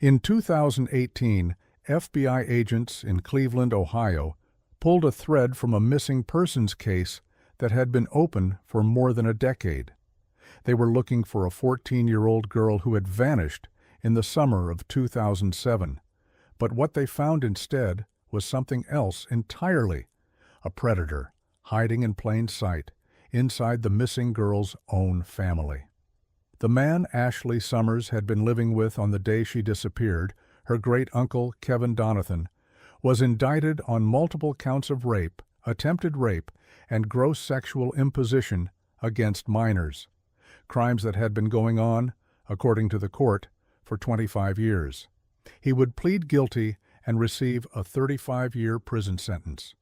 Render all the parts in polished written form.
In 2018, FBI agents in Cleveland, Ohio, pulled a thread from a missing persons case that had been open for more than a decade. They were looking for a 14-year-old girl who had vanished in the summer of 2007. But what they found instead was something else entirely: a predator hiding in plain sight inside the missing girl's own family. The man Ashley Summers had been living with on the day she disappeared, her great-uncle Kevin Donathan, was indicted on multiple counts of rape, attempted rape, and gross sexual imposition against minors, crimes that had been going on, according to the court, for 25 years. He would plead guilty and receive a 35-year prison sentence.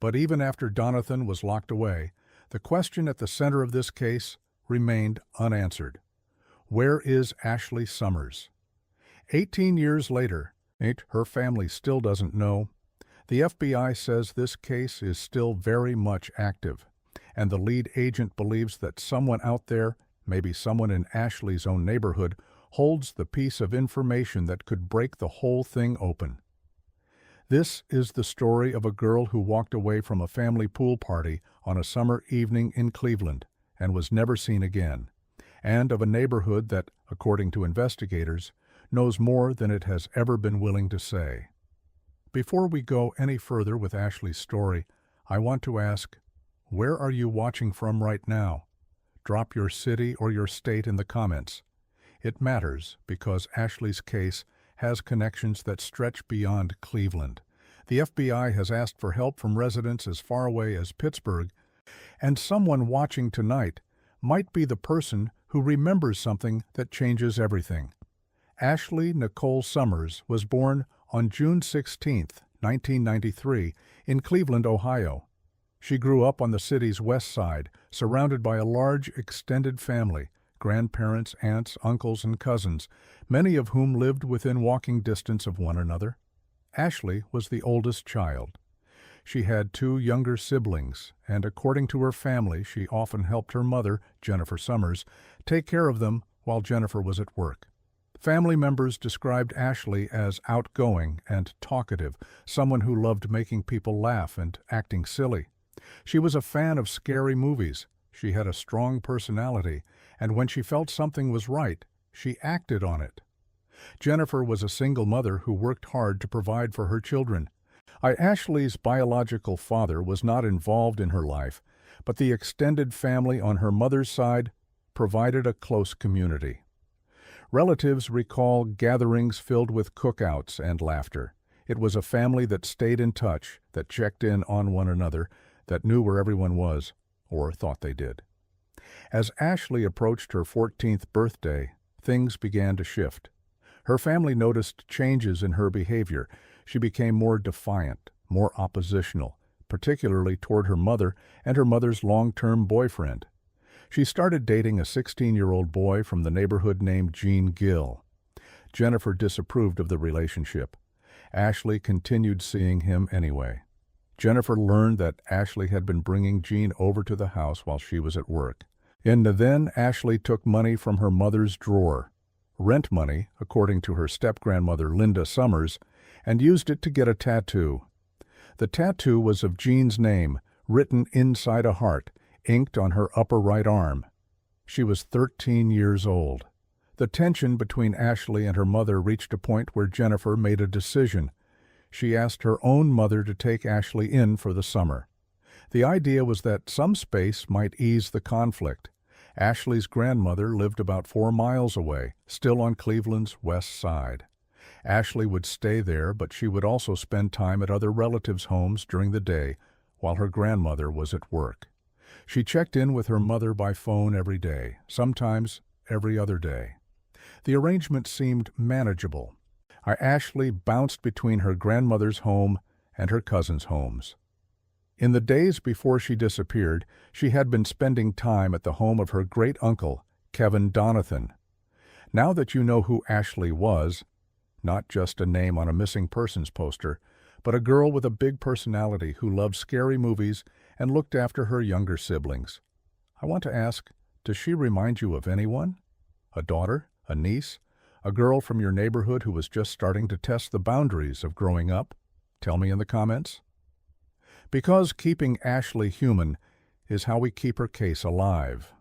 But even after Donathan was locked away, the question at the center of this case remained unanswered. Where is Ashley Summers? 18 years later, her family still doesn't know. The FBI says this case is still very much active, and the lead agent believes that someone out there, maybe someone in Ashley's own neighborhood, holds the piece of information that could break the whole thing open. This is the story of a girl who walked away from a family pool party on a summer evening in Cleveland and was never seen again, and of a neighborhood that, according to investigators, knows more than it has ever been willing to say. Before we go any further with Ashley's story, I want to ask, where are you watching from right now? Drop your city or your state in the comments. It matters because Ashley's case has connections that stretch beyond Cleveland. The FBI has asked for help from residents as far away as Pittsburgh, and someone watching tonight might be the person who remembers something that changes everything. Ashley Nicole Summers was born on June 16, 1993, in Cleveland, Ohio. She grew up on the city's west side, surrounded by a large extended family, grandparents, aunts, uncles, and cousins, many of whom lived within walking distance of one another. Ashley was the oldest child. She had 2 younger siblings, and according to her family, she often helped her mother, Jennifer Summers, take care of them while Jennifer was at work. Family members described Ashley as outgoing and talkative, someone who loved making people laugh and acting silly. She was a fan of scary movies. She had a strong personality, and when she felt something was right, she acted on it. Jennifer was a single mother who worked hard to provide for her children. Ashley's biological father was not involved in her life, but the extended family on her mother's side provided a close community. Relatives recall gatherings filled with cookouts and laughter. It was a family that stayed in touch, that checked in on one another, that knew where everyone was, or thought they did. As Ashley approached her 14th birthday, things began to shift. Her family noticed changes in her behavior. She became more defiant, more oppositional, particularly toward her mother and her mother's long-term boyfriend. She started dating a 16-year-old boy from the neighborhood named Gene Gill. Jennifer disapproved of the relationship. Ashley continued seeing him anyway. Jennifer learned that Ashley had been bringing Gene over to the house while she was at work. Then Ashley took money from her mother's drawer, rent money, according to her step-grandmother Linda Summers, and used it to get a tattoo. The tattoo was of Gene's name, written inside a heart, inked on her upper right arm. She was 13 years old. The tension between Ashley and her mother reached a point where Jennifer made a decision. She asked her own mother to take Ashley in for the summer. The idea was that some space might ease the conflict. Ashley's grandmother lived about 4 miles away, still on Cleveland's west side. Ashley would stay there, but she would also spend time at other relatives' homes during the day while her grandmother was at work. She checked in with her mother by phone every day, sometimes every other day. The arrangement seemed manageable. Ashley bounced between her grandmother's home and her cousins' homes. In the days before she disappeared, she had been spending time at the home of her great-uncle, Kevin Donathan. Now that you know who Ashley was, not just a name on a missing persons poster, but a girl with a big personality who loved scary movies and looked after her younger siblings, I want to ask, does she remind you of anyone? A daughter? A niece? A girl from your neighborhood who was just starting to test the boundaries of growing up? Tell me in the comments. Because keeping Ashley human is how we keep her case alive.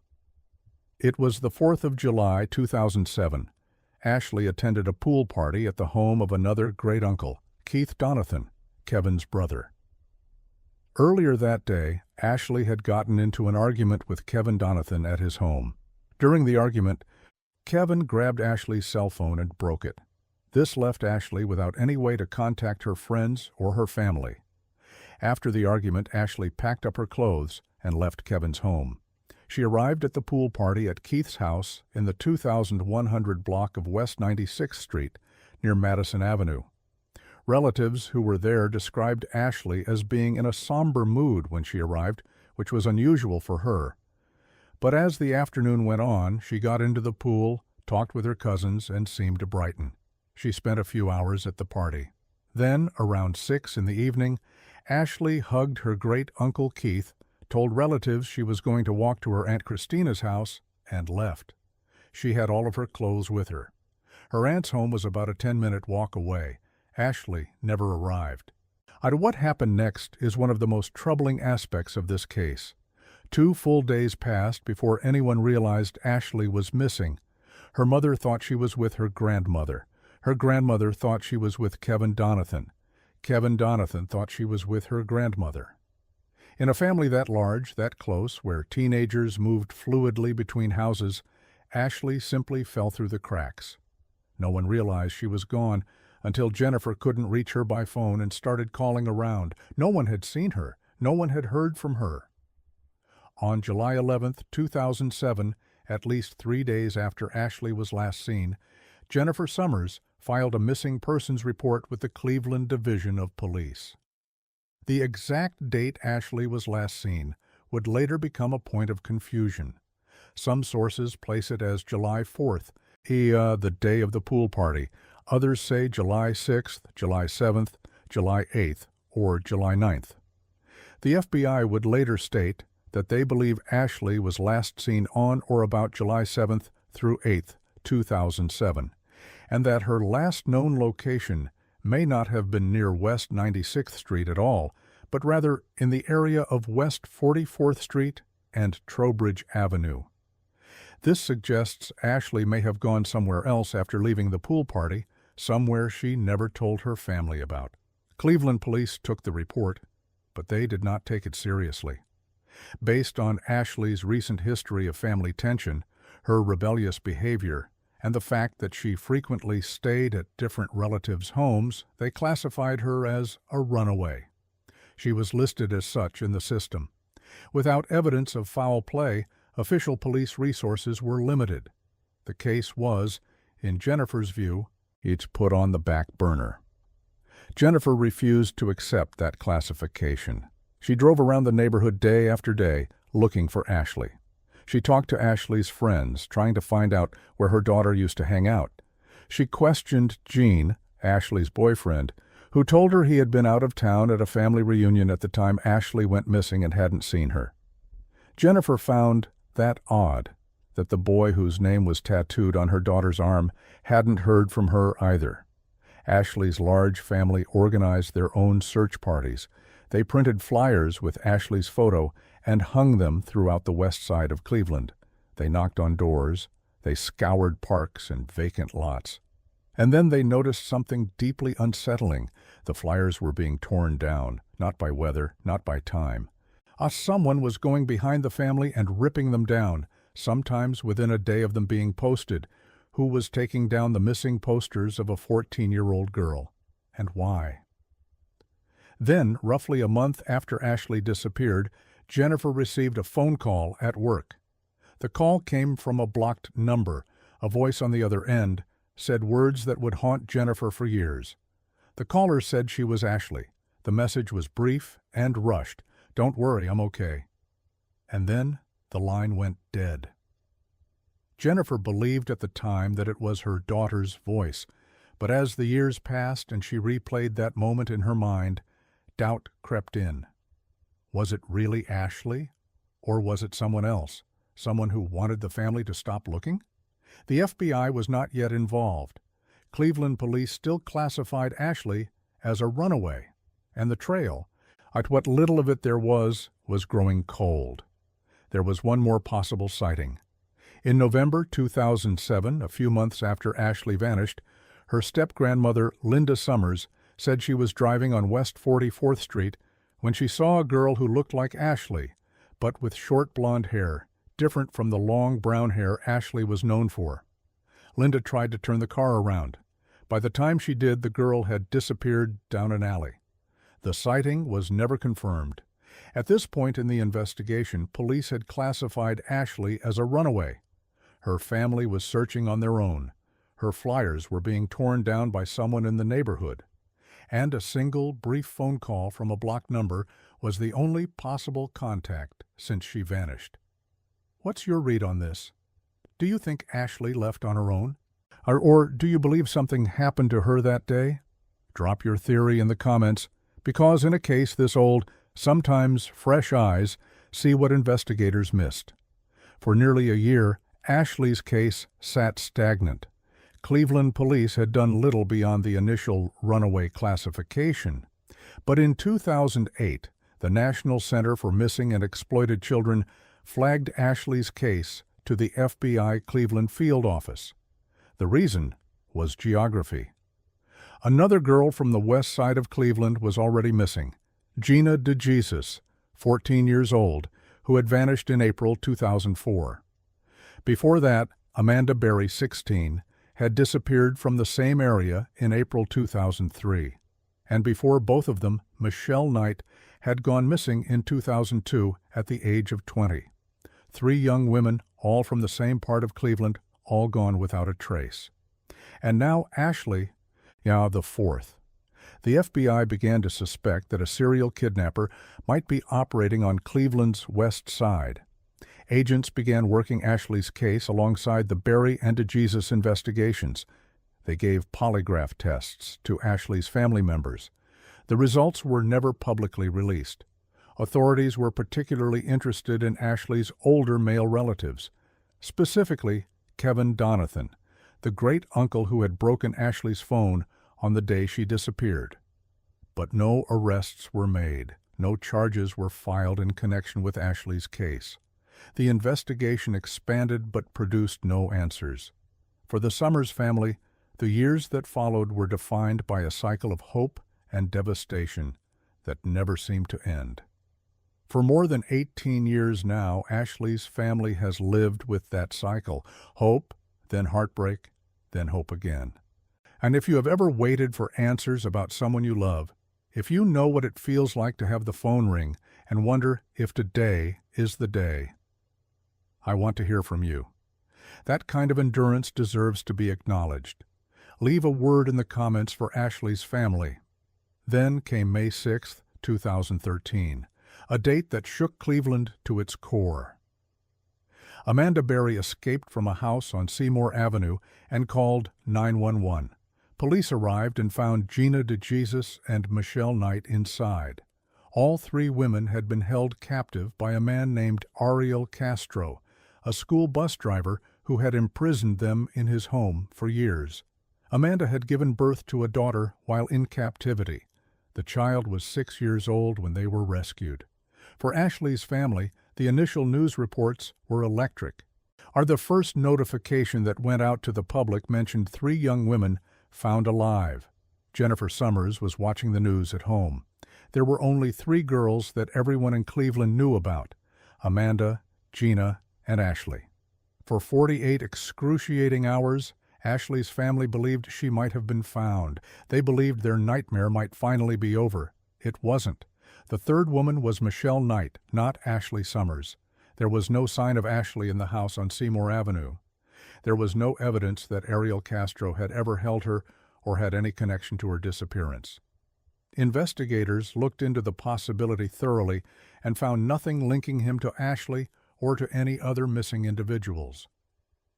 It was the 4th of July, 2007. Ashley attended a pool party at the home of another great-uncle, Keith Donathan, Kevin's brother. Earlier that day, Ashley had gotten into an argument with Kevin Donathan at his home. During the argument, Kevin grabbed Ashley's cell phone and broke it. This left Ashley without any way to contact her friends or her family. After the argument, Ashley packed up her clothes and left Kevin's home. She arrived at the pool party at Keith's house in the 2100 block of West 96th Street, near Madison Avenue. Relatives who were there described Ashley as being in a somber mood when she arrived, which was unusual for her. But as the afternoon went on, she got into the pool, talked with her cousins, and seemed to brighten. She spent a few hours at the party. Then, around 6 in the evening, Ashley hugged her great-uncle Keith, told relatives she was going to walk to her Aunt Christina's house, and left. She had all of her clothes with her. Her aunt's home was about a 10-minute walk away. Ashley never arrived. What happened next is one of the most troubling aspects of this case. 2 full days passed before anyone realized Ashley was missing. Her mother thought she was with her grandmother. Her grandmother thought she was with Kevin Donathan. Kevin Donathan thought she was with her grandmother. In a family that large, that close, where teenagers moved fluidly between houses, Ashley simply fell through the cracks. No one realized she was gone until Jennifer couldn't reach her by phone and started calling around. No one had seen her. No one had heard from her. On July 11, 2007, at least 3 days after Ashley was last seen, Jennifer Summers filed a missing persons report with the Cleveland Division of Police. The exact date Ashley was last seen would later become a point of confusion. Some sources place it as July 4th, the day of the pool party. Others say July 6th, July 7th, July 8th, or July 9th. The FBI would later state that they believe Ashley was last seen on or about July 7th through 8th, 2007, and that her last known location may not have been near West 96th Street at all, but rather in the area of West 44th Street and Trowbridge Avenue. This suggests Ashley may have gone somewhere else after leaving the pool party, somewhere she never told her family about. Cleveland police took the report, but they did not take it seriously. Based on Ashley's recent history of family tension, her rebellious behavior, and the fact that she frequently stayed at different relatives' homes, they classified her as a runaway. She was listed as such in the system. Without evidence of foul play, official police resources were limited. The case was, in Jennifer's view, it's put on the back burner. Jennifer refused to accept that classification. She drove around the neighborhood day after day, looking for Ashley. She talked to Ashley's friends, trying to find out where her daughter used to hang out. She questioned Gene, Ashley's boyfriend, who told her he had been out of town at a family reunion at the time Ashley went missing and hadn't seen her. Jennifer found that odd, that the boy whose name was tattooed on her daughter's arm hadn't heard from her either. Ashley's large family organized their own search parties. They printed flyers with Ashley's photo and hung them throughout the west side of Cleveland. They knocked on doors. They scoured parks and vacant lots. And then they noticed something deeply unsettling. The flyers were being torn down, not by weather, not by time. Someone was going behind the family and ripping them down, sometimes within a day of them being posted. Who was taking down the missing posters of a 14-year-old girl? And why? Then, roughly a month after Ashley disappeared, Jennifer received a phone call at work. The call came from a blocked number. A voice on the other end said words that would haunt Jennifer for years. The caller said she was Ashley. The message was brief and rushed. "Don't worry, I'm okay." And then the line went dead. Jennifer believed at the time that it was her daughter's voice, but as the years passed and she replayed that moment in her mind, doubt crept in. Was it really Ashley? Or was it someone else? Someone who wanted the family to stop looking? The FBI was not yet involved. Cleveland police still classified Ashley as a runaway, and the trail, at what little of it there was growing cold. There was one more possible sighting. In November 2007, a few months after Ashley vanished, her step-grandmother, Linda Summers, said she was driving on West 44th Street when she saw a girl who looked like Ashley, but with short blonde hair, different from the long brown hair Ashley was known for. Linda tried to turn the car around. By the time she did, the girl had disappeared down an alley. The sighting was never confirmed. At this point in the investigation, police had classified Ashley as a runaway. Her family was searching on their own. Her flyers were being torn down by someone in the neighborhood. And a single, brief phone call from a blocked number was the only possible contact since she vanished. What's your read on this? Do you think Ashley left on her own? Or do you believe something happened to her that day? Drop your theory in the comments, because in a case this old, sometimes fresh eyes see what investigators missed. For nearly a year, Ashley's case sat stagnant. Cleveland police had done little beyond the initial runaway classification. But in 2008, the National Center for Missing and Exploited Children flagged Ashley's case to the FBI Cleveland field office. The reason was geography. Another girl from the west side of Cleveland was already missing, Gina DeJesus, 14 years old, who had vanished in April 2004. Before that, Amanda Berry, 16, had disappeared from the same area in April 2003. And before both of them, Michelle Knight had gone missing in 2002 at the age of 20. 3 young women, all from the same part of Cleveland, all gone without a trace. And now Ashley, the fourth. The FBI began to suspect that a serial kidnapper might be operating on Cleveland's west side. Agents began working Ashley's case alongside the Berry and DeJesus investigations. They gave polygraph tests to Ashley's family members. The results were never publicly released. Authorities were particularly interested in Ashley's older male relatives, specifically Kevin Donathan, the great-uncle who had broken Ashley's phone on the day she disappeared. But no arrests were made. No charges were filed in connection with Ashley's case. The investigation expanded but produced no answers. For the Summers family, the years that followed were defined by a cycle of hope and devastation that never seemed to end. For more than 18 years now, Ashley's family has lived with that cycle. Hope, then heartbreak, then hope again. And if you have ever waited for answers about someone you love, if you know what it feels like to have the phone ring and wonder if today is the day, I want to hear from you. That kind of endurance deserves to be acknowledged. Leave a word in the comments for Ashley's family. Then came May 6, 2013, a date that shook Cleveland to its core. Amanda Berry escaped from a house on Seymour Avenue and called 911. Police arrived and found Gina DeJesus and Michelle Knight inside. All 3 women had been held captive by a man named Ariel Castro, a school bus driver who had imprisoned them in his home for years. Amanda had given birth to a daughter while in captivity. The child was 6 years old when they were rescued. For Ashley's family, the initial news reports were electric. The first notification that went out to the public mentioned 3 young women found alive. Jennifer Summers was watching the news at home. There were only 3 girls that everyone in Cleveland knew about: Amanda, Gina, and Ashley. For 48 excruciating hours, Ashley's family believed she might have been found. They believed their nightmare might finally be over. It wasn't. The 3rd woman was Michelle Knight, not Ashley Summers. There was no sign of Ashley in the house on Seymour Avenue. There was no evidence that Ariel Castro had ever held her or had any connection to her disappearance. Investigators looked into the possibility thoroughly and found nothing linking him to Ashley or to any other missing individuals.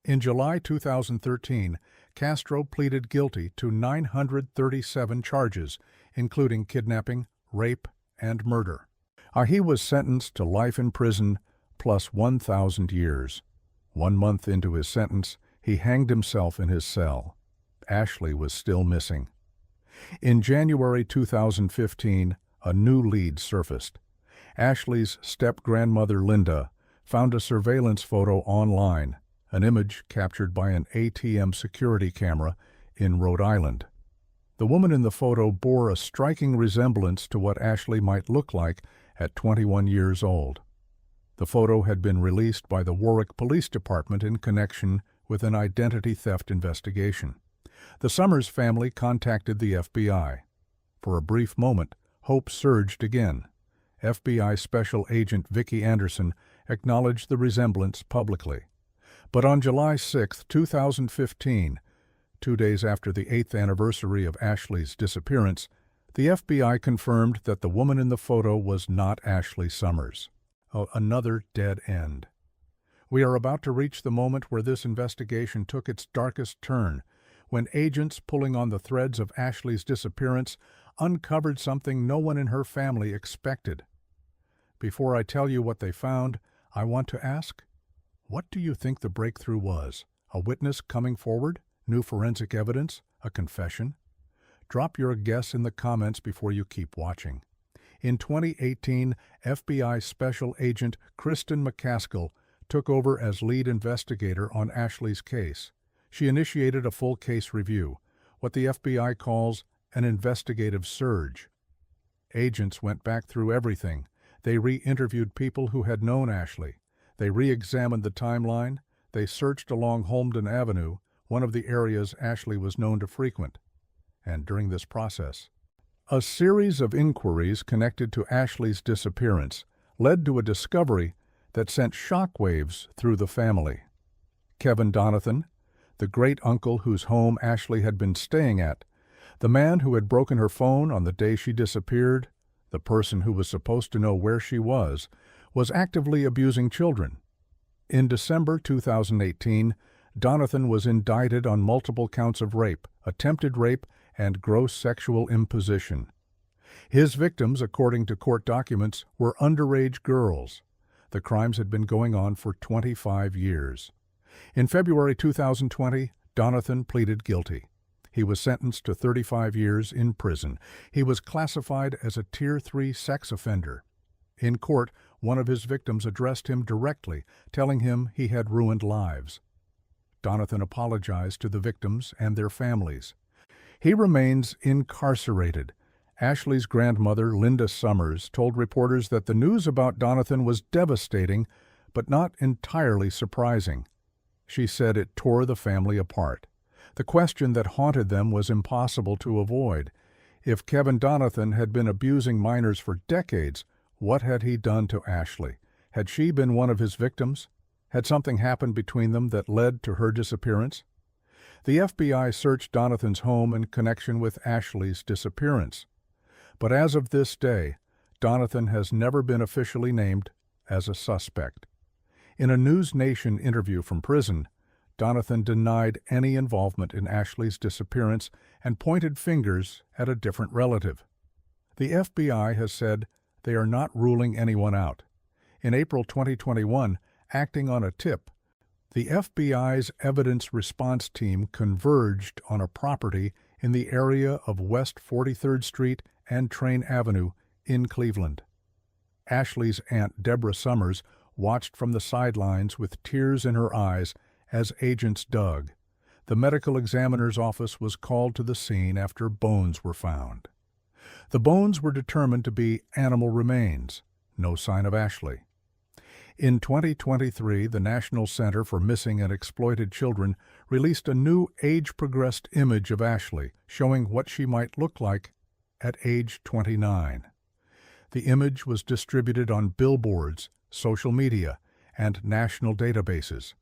In July 2013, Castro pleaded guilty to 937 charges, including kidnapping, rape, and murder. He was sentenced to life in prison plus 1,000 years. 1 month into his sentence, He hanged himself in his cell. Ashley was still missing. In January 2015, a new lead surfaced. Ashley's step-grandmother, Linda, found a surveillance photo online, an image captured by an ATM security camera in Rhode Island. The woman in the photo bore a striking resemblance to what Ashley might look like at 21 years old. The photo had been released by the Warwick Police Department in connection with an identity theft investigation. The Summers family contacted the FBI. For a brief moment, hope surged again. FBI Special Agent Vicki Anderson acknowledged the resemblance publicly. But on July 6, 2015, 2 days after the 8th anniversary of Ashley's disappearance, the FBI confirmed that the woman in the photo was not Ashley Summers. Another dead end. We are about to reach the moment where this investigation took its darkest turn, when agents pulling on the threads of Ashley's disappearance uncovered something no one in her family expected. Before I tell you what they found, I want to ask, what do you think the breakthrough was? A witness coming forward? New forensic evidence? A confession? Drop your guess in the comments before you keep watching. In 2018, FBI Special Agent Kristen McCaskill took over as lead investigator on Ashley's case. She initiated a full case review, what the FBI calls an investigative surge. Agents went back through everything. They re-interviewed people who had known Ashley. They re-examined the timeline. They searched along Holmdon Avenue, one of the areas Ashley was known to frequent. And during this process, a series of inquiries connected to Ashley's disappearance led to a discovery that sent shockwaves through the family. Kevin Donathan, the great-uncle whose home Ashley had been staying at, the man who had broken her phone on the day she disappeared, the person who was supposed to know where she was actively abusing children. In December 2018, Donathan was indicted on multiple counts of rape, attempted rape, and gross sexual imposition. His victims, according to court documents, were underage girls. The crimes had been going on for 25 years. In February 2020, Donathan pleaded guilty. He was sentenced to 35 years in prison. He was classified as a Tier 3 sex offender. In court, one of his victims addressed him directly, telling him he had ruined lives. Donathan apologized to the victims and their families. He remains incarcerated. Ashley's grandmother, Linda Summers, told reporters that the news about Donathan was devastating, but not entirely surprising. She said it tore the family apart. The question that haunted them was impossible to avoid. If Kevin Donathan had been abusing minors for decades, what had he done to Ashley? Had she been one of his victims? Had something happened between them that led to her disappearance? The FBI searched Donathan's home in connection with Ashley's disappearance. But as of this day, Donathan has never been officially named as a suspect. In a News Nation interview from prison, Donathan denied any involvement in Ashley's disappearance and pointed fingers at a different relative. The FBI has said they are not ruling anyone out. In April 2021, acting on a tip, the FBI's evidence response team converged on a property in the area of West 43rd Street and Train Avenue in Cleveland. Ashley's aunt, Deborah Summers, watched from the sidelines with tears in her eyes as agents dug. The medical examiner's office was called to the scene after bones were found. The bones were determined to be animal remains, no sign of Ashley. In 2023, the National Center for Missing and Exploited Children released a new age-progressed image of Ashley, showing what she might look like at age 29. The image was distributed on billboards, social media, and national databases.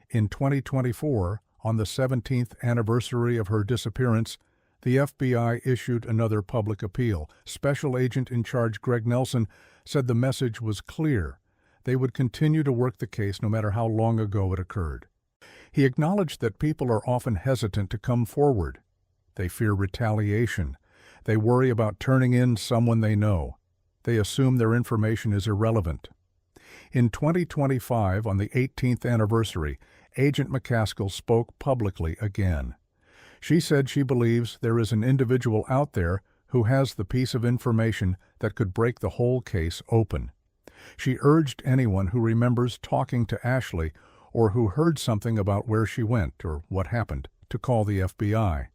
In 2024, on the 17th anniversary of her disappearance, the FBI issued another public appeal. Special Agent in charge Greg Nelson said the message was clear. They would continue to work the case no matter how long ago it occurred. He acknowledged that people are often hesitant to come forward. They fear retaliation. They worry about turning in someone they know. They assume their information is irrelevant. In 2025, on the 18th anniversary, Agent McCaskill spoke publicly again. She said she believes there is an individual out there who has the piece of information that could break the whole case open. She urged anyone who remembers talking to Ashley or who heard something about where she went or what happened to call the FBI.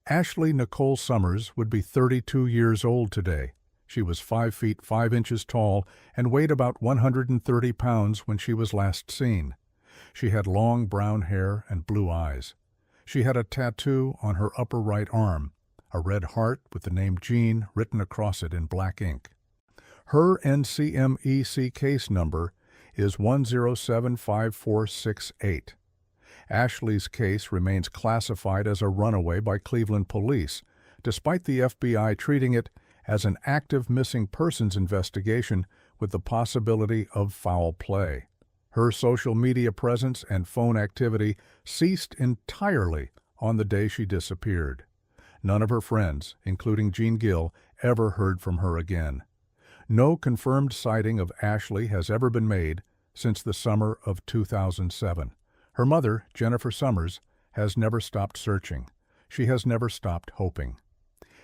Ashley Nicole Summers would be 32 years old today. She was 5 feet 5 inches tall and weighed about 130 pounds when she was last seen. She had long brown hair and blue eyes. She had a tattoo on her upper right arm, a red heart with the name Jean written across it in black ink. Her NCMEC case number is 1075468. Ashley's case remains classified as a runaway by Cleveland police, despite the FBI treating it as an active missing persons investigation with the possibility of foul play. Her social media presence and phone activity ceased entirely on the day she disappeared. None of her friends, including Jean Gill, ever heard from her again. No confirmed sighting of Ashley has ever been made since the summer of 2007. Her mother, Jennifer Summers, has never stopped searching. She has never stopped hoping.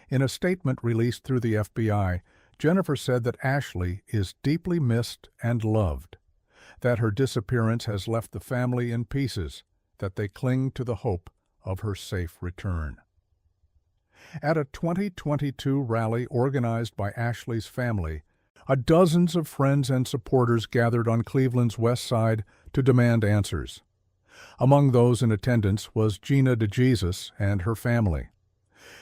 In a statement released through the FBI, Jennifer said that Ashley is deeply missed and loved, that her disappearance has left the family in pieces, that they cling to the hope of her safe return. At a 2022 rally organized by Ashley's family, dozens of friends and supporters gathered on Cleveland's west side to demand answers. Among those in attendance was Gina DeJesus and her family.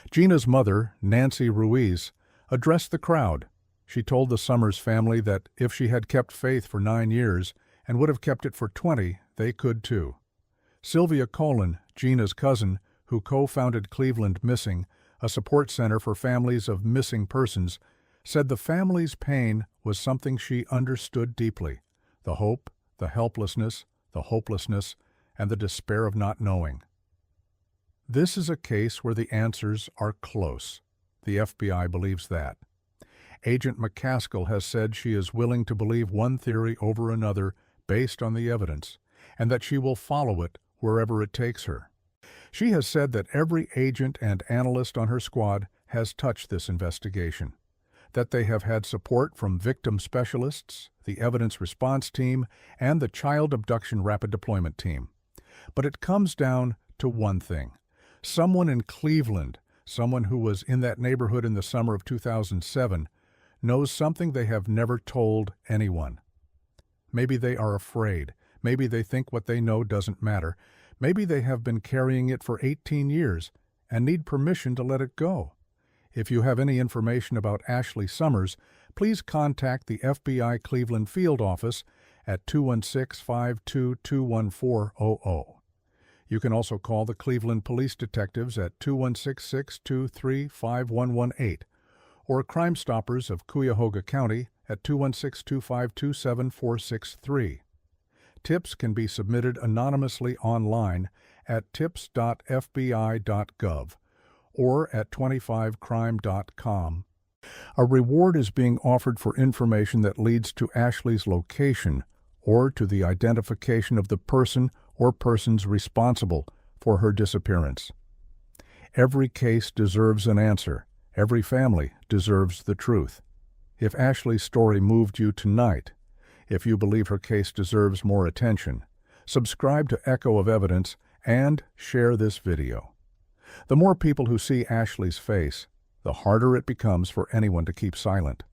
Gina's mother, Nancy Ruiz, addressed the crowd. She told the Summers family that if she had kept faith for 9 years and would have kept it for 20, they could too. Sylvia Colin, Gina's cousin, who co-founded Cleveland Missing, a support center for families of missing persons, said the family's pain was something she understood deeply: the hope, the helplessness, the hopelessness, and the despair of not knowing. This is a case where the answers are close. The FBI believes that. Agent McCaskill has said she is willing to believe one theory over another based on the evidence, and that she will follow it wherever it takes her. She has said that every agent and analyst on her squad has touched this investigation, that they have had support from victim specialists, the evidence response team, and the child abduction rapid deployment team. But it comes down to one thing. Someone in Cleveland, someone who was in that neighborhood in the summer of 2007, knows something they have never told anyone. Maybe they are afraid. Maybe they think what they know doesn't matter. Maybe they have been carrying it for 18 years and need permission to let it go. If you have any information about Ashley Summers, please contact the FBI Cleveland Field Office at 216-522-1400. You can also call the Cleveland Police Detectives at 216-623-5118 or Crime Stoppers of Cuyahoga County at 216-252-7463. Tips can be submitted anonymously online at tips.fbi.gov or at 25crime.com. A reward is being offered for information that leads to Ashley's location or to the identification of the person or persons responsible for her disappearance. Every case deserves an answer. Every family deserves the truth. If Ashley's story moved you tonight, if you believe her case deserves more attention, subscribe to Echo of Evidence and share this video. The more people who see Ashley's face, the harder it becomes for anyone to keep silent.